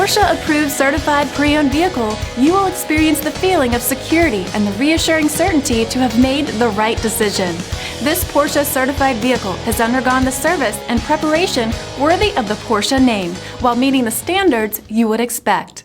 Porsche approved certified pre-owned vehicle, you will experience the feeling of security and the reassuring certainty to have made the right decision. This Porsche certified vehicle has undergone the service and preparation worthy of the Porsche name, while meeting the standards you would expect.